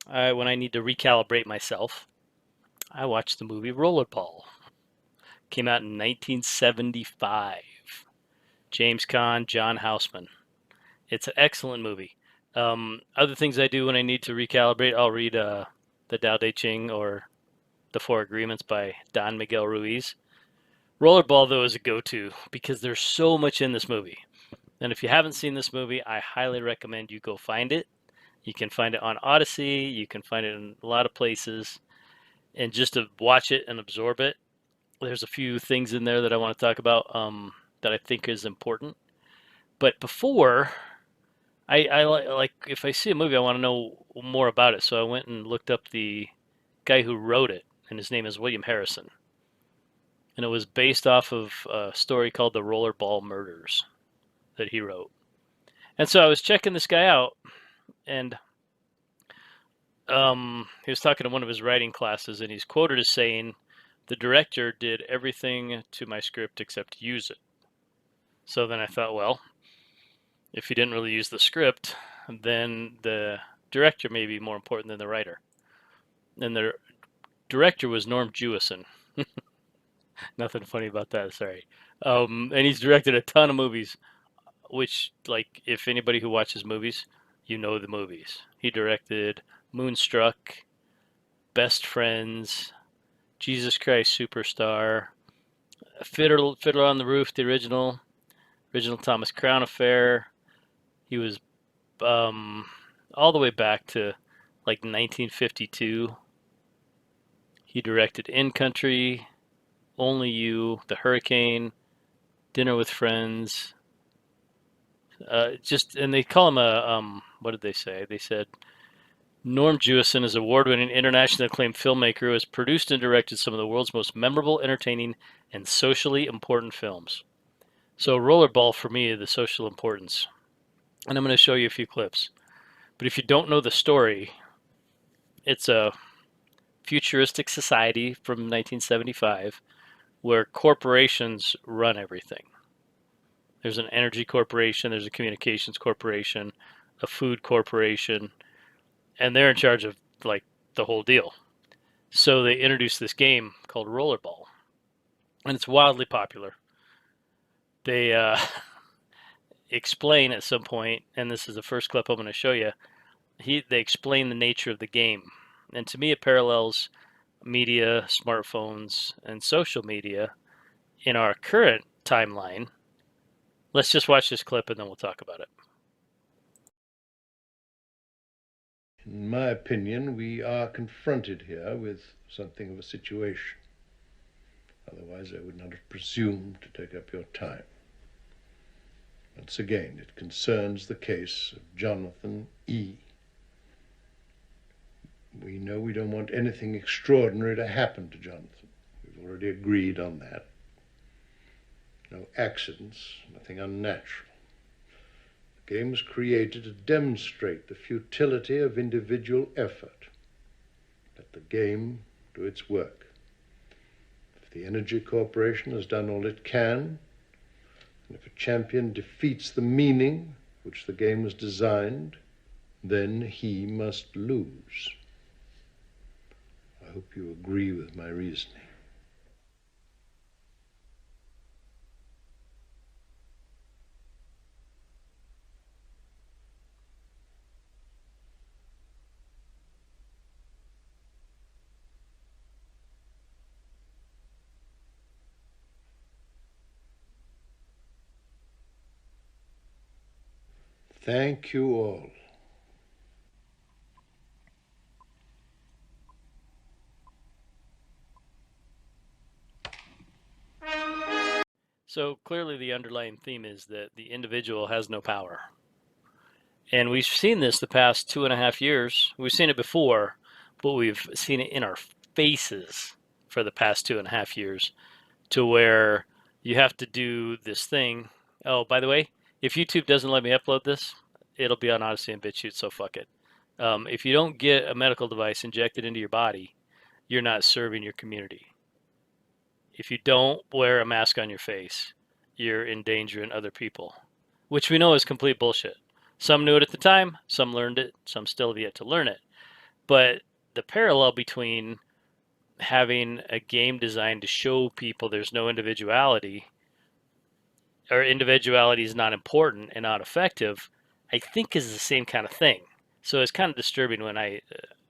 when I need to recalibrate myself, I watch the movie Rollerball. Came out in 1975. James Caan, John Houseman. It's an excellent movie. Other things I do when I need to recalibrate, I'll read the Tao Te Ching or the Four Agreements by Don Miguel Ruiz. Rollerball, though, is a go-to because there's so much in this movie. And if you haven't seen this movie, I highly recommend you go find it. You can find it on Odyssey. You can find it in a lot of places. And just to watch it and absorb it, there's a few things in there that I want to talk about that I think is important. But before, I like if I see a movie, I want to know more about it. So I went and looked up the guy who wrote it, and his name is William Harrison. And it was based off of a story called The Rollerball Murders that he wrote. And so I was checking this guy out, and he was talking to one of his writing classes, and he's quoted as saying, "The director did everything to my script except use it." So then I thought, well, if he didn't really use the script, then the director may be more important than the writer. And the director was Norm Jewison. Nothing funny about that, sorry. And he's directed a ton of movies, which, like, if anybody who watches movies, you know the movies. He directed Moonstruck, Best Friends, Jesus Christ Superstar, Fiddler on the Roof, the original Thomas Crown Affair. He was all the way back to like 1952. He directed In Country, Only You, The Hurricane, Dinner with Friends. And they call him a what did they say? They said Norm Jewison is an award-winning, internationally acclaimed filmmaker who has produced and directed some of the world's most memorable, entertaining, and socially important films. So Rollerball for me is the social importance. And I'm going to show you a few clips. But if you don't know the story, it's a futuristic society from 1975 where corporations run everything. There's an energy corporation, there's a communications corporation, a food corporation, and they're in charge of like the whole deal. So they introduced this game called Rollerball, and it's wildly popular. They explain at some point, and this is the first clip I'm going to show you. They explain the nature of the game, and to me, it parallels media, smartphones, and social media in our current timeline. Let's just watch this clip, and then we'll talk about it. In my opinion, we are confronted here with something of a situation. Otherwise, I would not have presumed to take up your time. Once again, it concerns the case of Jonathan E. We know we don't want anything extraordinary to happen to Jonathan. We've already agreed on that. No accidents, nothing unnatural. The game was created to demonstrate the futility of individual effort. Let the game do its work. If the Energy Corporation has done all it can, and if a champion defeats the meaning which the game was designed, then he must lose. I hope you agree with my reasoning. Thank you all. So clearly the underlying theme is that the individual has no power. And we've seen this the past 2.5 years. We've seen it before, but we've seen it in our faces for the past 2.5 years to where you have to do this thing. Oh, by the way, if YouTube doesn't let me upload this, it'll be on Odyssey and BitChute, so fuck it. If you don't get a medical device injected into your body, you're not serving your community. If you don't wear a mask on your face, you're endangering other people, which we know is complete bullshit. Some knew it at the time, some learned it, some still have yet to learn it. But the parallel between having a game designed to show people there's no individuality, or individuality is not important and not effective, I think is the same kind of thing. So it's kind of disturbing when I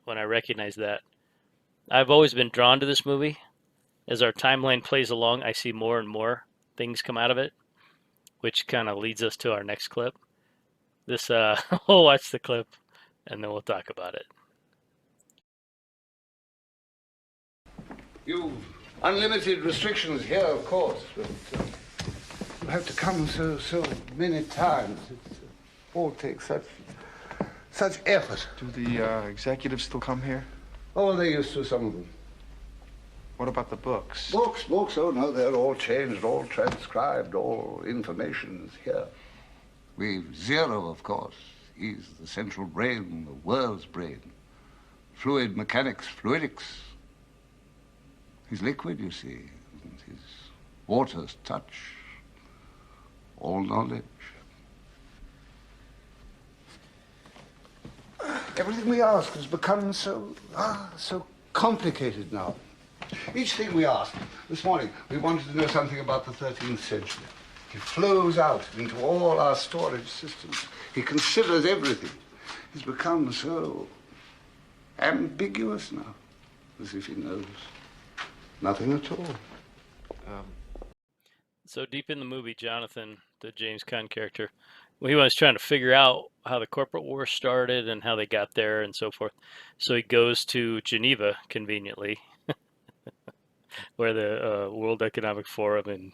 recognize that. I've always been drawn to this movie. As our timeline plays along, I see more and more things come out of it, which kind of leads us to our next clip. This we'll watch the clip and then we'll talk about it. You've unlimited restrictions here, of course, but you have to come so many times. It all takes such effort. Do the executives still come here? Oh, they used to, some of them. What about the books? Books, oh no, they're all changed, all transcribed, all information's here. We've Zero, of course. He's the central brain, the world's brain. Fluid mechanics, fluidics. He's liquid, you see, and his water's touch. All knowledge. Everything we ask has become so complicated now. Each thing we ask. This morning, we wanted to know something about the 13th century. He flows out into all our storage systems. He considers everything. He's become so ambiguous now, as if he knows nothing at all. So deep in the movie, Jonathan, the James Caan character, he was trying to figure out how the corporate war started and how they got there and so forth. So he goes to Geneva, conveniently, where the World Economic Forum, and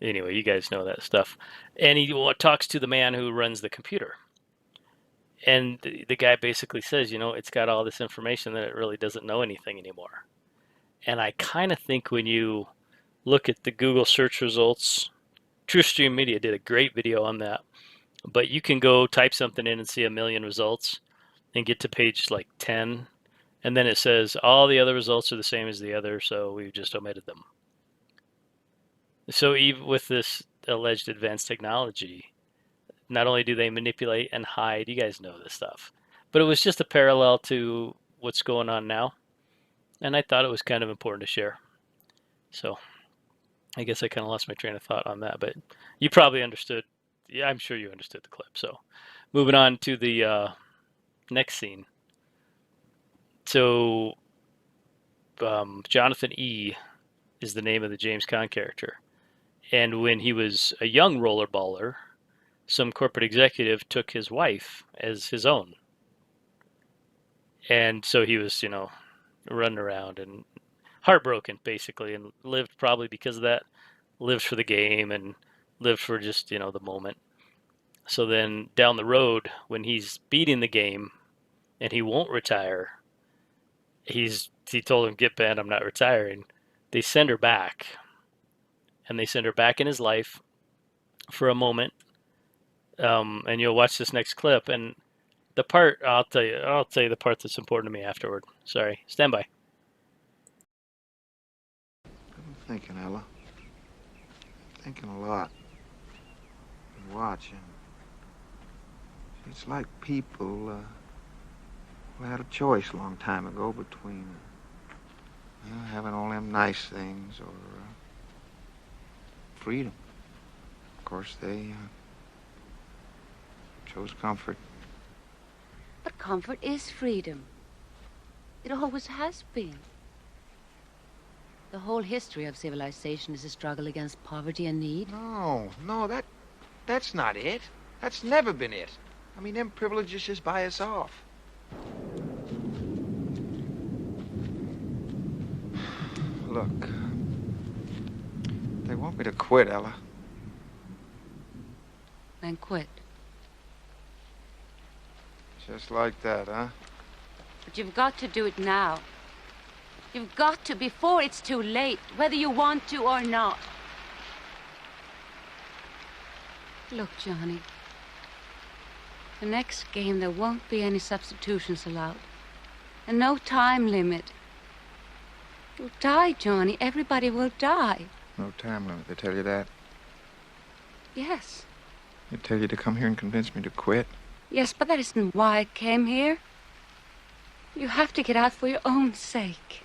anyway, you guys know that stuff. And he talks to the man who runs the computer. And the guy basically says, it's got all this information that it really doesn't know anything anymore. And I kind of think when you look at the Google search results, TrueStream Media did a great video on that. But you can go type something in and see a million results and get to page like 10. And then it says all the other results are the same as the other, so we've just omitted them. So even with this alleged advanced technology, not only do they manipulate and hide, you guys know this stuff, but it was just a parallel to what's going on now. And I thought it was kind of important to share. So I guess I kind of lost my train of thought on that, but you probably understood. Yeah, I'm sure you understood the clip. So moving on to the next scene. So Jonathan E. is the name of the James Caan character. And when he was a young rollerballer, some corporate executive took his wife as his own. And so he was, running around and heartbroken, basically, and lived probably because of that, lived for the game and lived for just, the moment. So then down the road, when he's beating the game and he won't retire, he told him, "Get banned, I'm not retiring." They send her back. And they send her back in his life for a moment. And you'll watch this next clip. And the part, I'll tell you the part that's important to me afterward. Sorry. Stand by. I'm thinking, Ella. Thinking a lot. And watching. It's like people who had a choice a long time ago between having all them nice things or freedom. Of course, they chose comfort. But comfort is freedom. It always has been. The whole history of civilization is a struggle against poverty and need. No, that's not it. That's never been it. I mean, them privileges just buy us off. Look, they want me to quit, Ella. Then quit. Just like that, huh? But you've got to do it now. You've got to before it's too late, whether you want to or not. Look, Johnny. The next game, there won't be any substitutions allowed. And no time limit. You'll die, Johnny. Everybody will die. No time limit, they tell you that? Yes. They tell you to come here and convince me to quit? Yes, but that isn't why I came here. You have to get out for your own sake.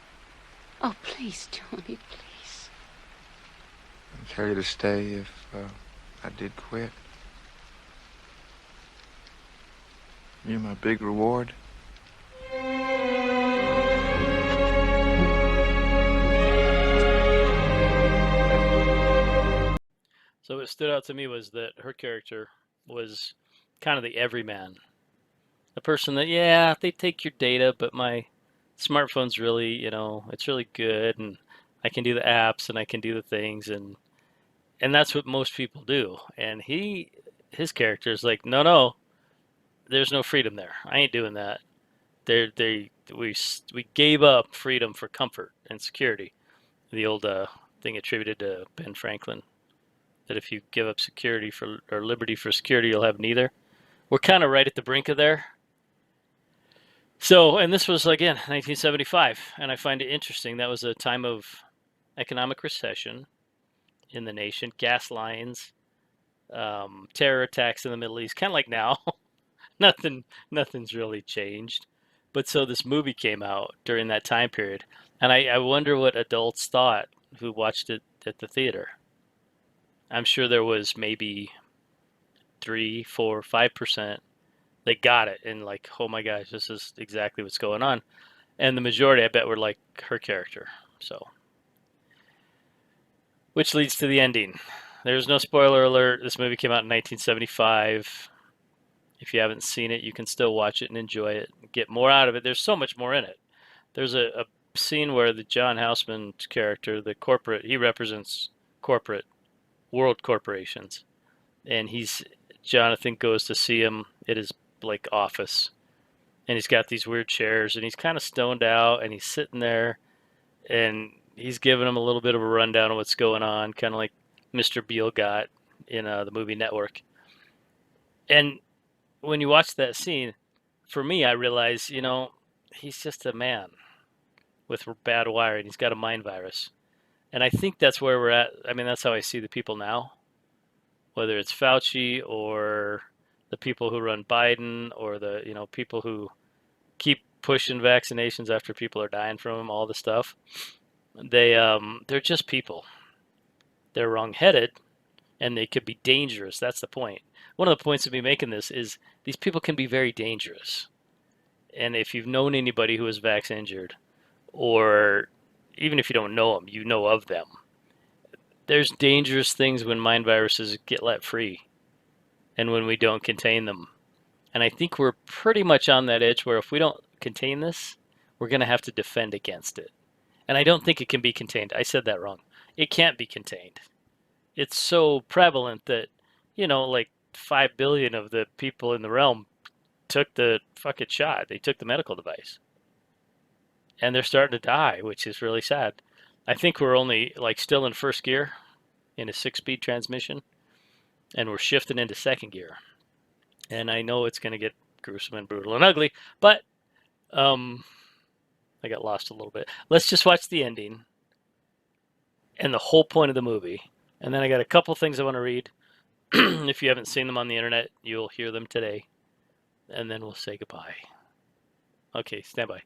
Oh, please, Johnny, please. I'll tell you to stay if I did quit. You're my big reward. So what stood out to me was that her character was kind of the everyman. The person that, yeah, they take your data, but my smartphone's really, it's really good, and I can do the apps and I can do the things, and that's what most people do. And his character is like, no, no, there's no freedom there. I ain't doing that. We gave up freedom for comfort and security. The old thing attributed to Ben Franklin, that if you give up security for or liberty for security, you'll have neither. We're kind of right at the brink of there. So, and this was again 1975, and I find it interesting. That was a time of economic recession in the nation, gas lines, terror attacks in the Middle East, kind of like now. Nothing's really changed. But so this movie came out during that time period, and I wonder what adults thought who watched it at the theater. I'm sure there was maybe 3, 4, 5%. They got it and like, oh my gosh, this is exactly what's going on. And the majority, I bet, were like her character. So, which leads to the ending. There's no spoiler alert. This movie came out in 1975. If you haven't seen it, you can still watch it and enjoy it, get more out of it. There's so much more in it. There's a scene where the John Houseman's character, the corporate, he represents corporate world corporations, and Jonathan goes to see him at his like office, and he's got these weird chairs, and he's kind of stoned out, and he's sitting there, and he's giving him a little bit of a rundown of what's going on, kind of like Mr. Beale got in the movie Network. And when you watch that scene, for me, I realize, he's just a man with bad wiring. He's got a mind virus. And I think that's where we're at. I mean, that's how I see the people now, whether it's Fauci or the people who run Biden or the, people who keep pushing vaccinations after people are dying from them, all the stuff. They're just people. They're wrong-headed, and they could be dangerous. That's the point. One of the points of me making this is these people can be very dangerous. And if you've known anybody who is vax injured, or even if you don't know them, you know of them, there's dangerous things when mind viruses get let free and when we don't contain them. And I think we're pretty much on that edge where if we don't contain this, we're going to have to defend against it. And I don't think it can be contained. I said that wrong. It can't be contained. It's so prevalent that, like 5 billion of the people in the realm took the fucking shot. They took the medical device. And they're starting to die, which is really sad. I think we're only like still in first gear in a 6-speed transmission, and we're shifting into second gear. And I know it's going to get gruesome and brutal and ugly, but I got lost a little bit. Let's just watch the ending and the whole point of the movie. And then I got a couple things I want to read. If you haven't seen them on the internet, you'll hear them today. And then we'll say goodbye. Okay, stand by.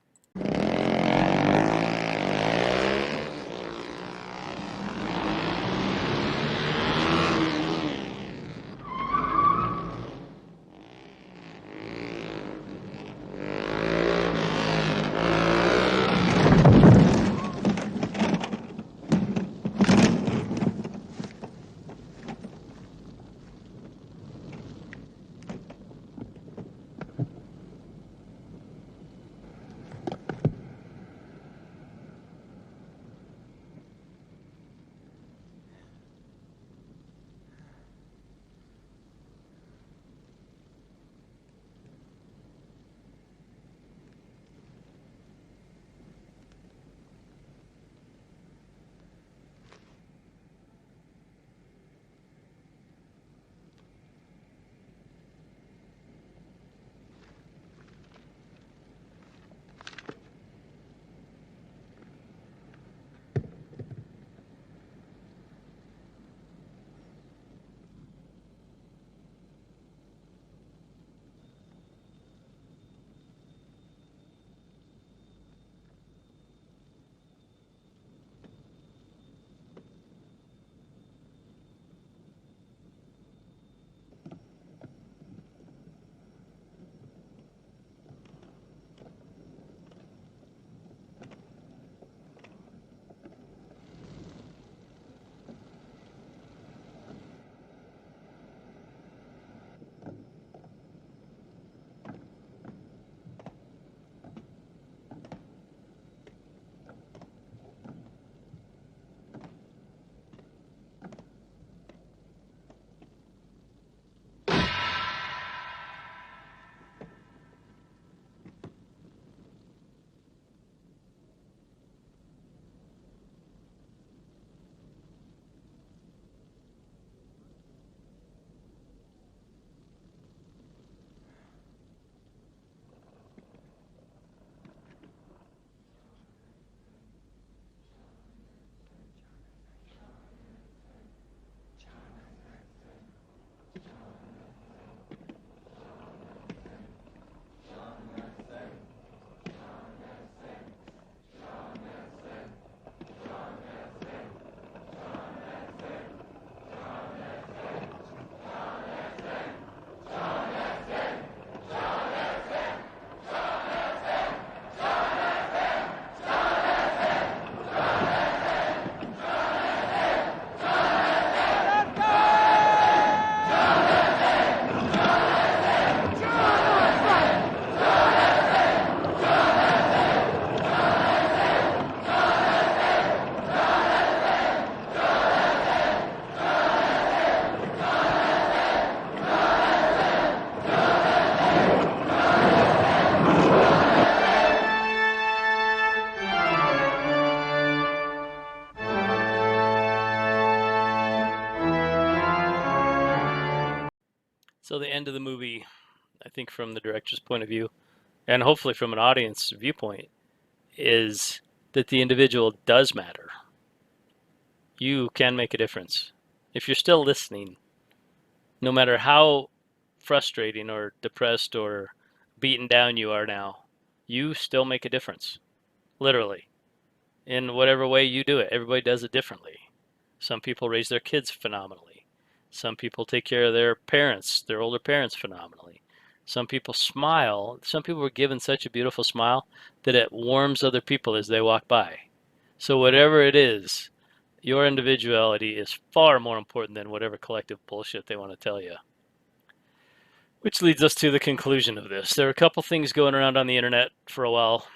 So the end of the movie, I think from the director's point of view, and hopefully from an audience viewpoint, is that the individual does matter. You can make a difference. If you're still listening, no matter how frustrating or depressed or beaten down you are now, you still make a difference. Literally. In whatever way you do it. Everybody does it differently. Some people raise their kids phenomenally. Some people take care of their parents, their older parents, phenomenally. Some people smile. Some people were given such a beautiful smile that it warms other people as they walk by. So whatever it is, your individuality is far more important than whatever collective bullshit they want to tell you. Which leads us to the conclusion of this. There were a couple things going around on the internet for a while.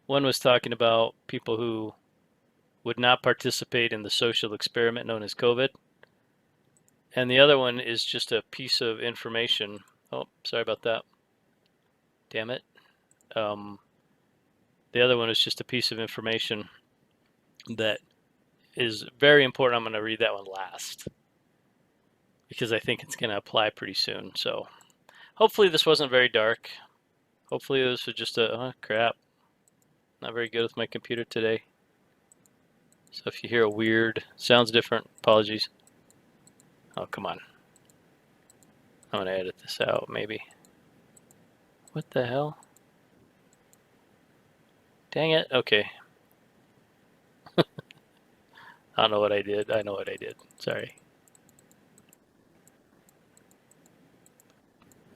One was talking about people who would not participate in the social experiment known as COVID. And the other one is just a piece of information. Oh, sorry about that. Damn it. The other one is just a piece of information that is very important. I'm going to read that one last because I think it's going to apply pretty soon. So hopefully this wasn't very dark. Hopefully this was just a, oh crap, not very good with my computer today. So if you hear a weird, sounds different, apologies. Oh, come on. I'm going to edit this out, maybe. What the hell? Dang it. Okay. I don't know what I did. I know what I did. Sorry.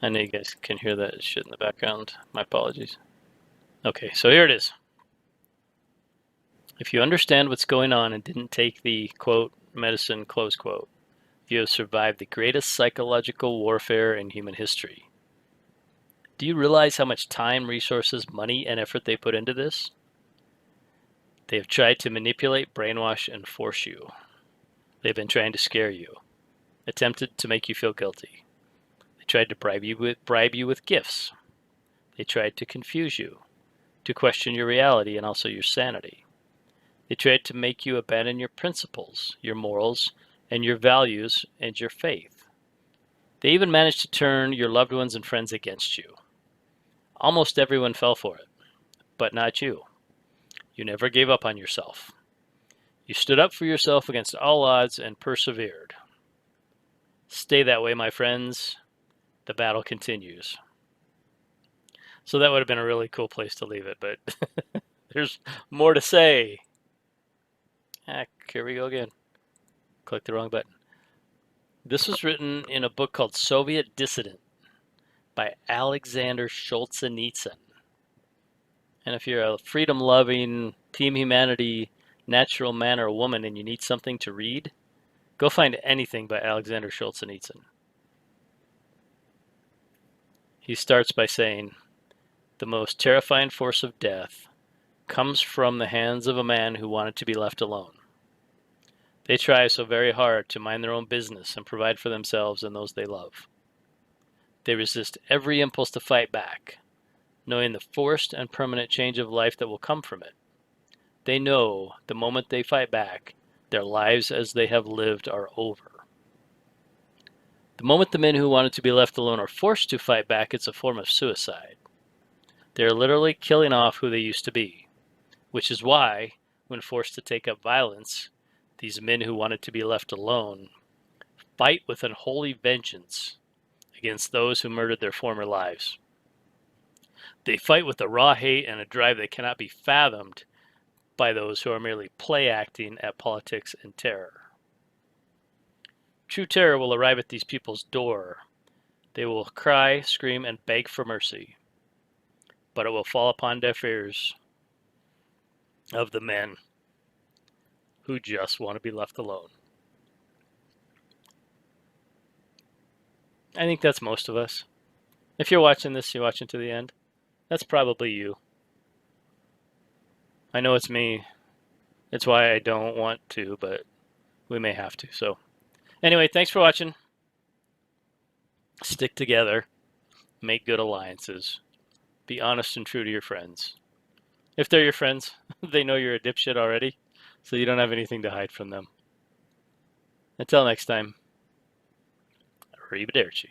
I know you guys can hear that shit in the background. My apologies. Okay, so here it is. If you understand what's going on and didn't take the, quote, medicine, close quote, you have survived the greatest psychological warfare in human history. Do you realize how much time, resources, money, and effort they put into this? They have tried to manipulate, brainwash, and force you. They've been trying to scare you, attempted to make you feel guilty. They tried to bribe you with gifts. They tried to confuse you, to question your reality and also your sanity. They tried to make you abandon your principles, your morals, and your values and your faith. They even managed to turn your loved ones and friends against you. Almost everyone fell for it, but not you. You never gave up on yourself. You stood up for yourself against all odds and persevered. Stay that way, my friends. The battle continues. So that would have been a really cool place to leave it, but there's more to say. Here we go again. Click the wrong button. This was written in a book called Soviet Dissident by Alexander Solzhenitsyn. And if you're a freedom-loving, Team Humanity, natural man or woman and you need something to read, go find anything by Alexander Solzhenitsyn. He starts by saying, the most terrifying force of death comes from the hands of a man who wanted to be left alone. They try so very hard to mind their own business and provide for themselves and those they love. They resist every impulse to fight back, knowing the forced and permanent change of life that will come from it. They know the moment they fight back, their lives as they have lived are over. The moment the men who wanted to be left alone are forced to fight back, it's a form of suicide. They are literally killing off who they used to be, which is why, when forced to take up violence, these men who wanted to be left alone fight with unholy vengeance against those who murdered their former lives. They fight with a raw hate and a drive that cannot be fathomed by those who are merely play acting at politics and terror. True terror will arrive at these people's door. They will cry, scream, and beg for mercy, but it will fall upon deaf ears of the men who just want to be left alone. I think that's most of us. If you're watching this, you're watching to the end, that's probably you. I know it's me. It's why I don't want to, but we may have to. So anyway, thanks for watching. Stick together. Make good alliances. Be honest and true to your friends. If they're your friends, they know you're a dipshit already, so you don't have anything to hide from them. Until next time, arrivederci.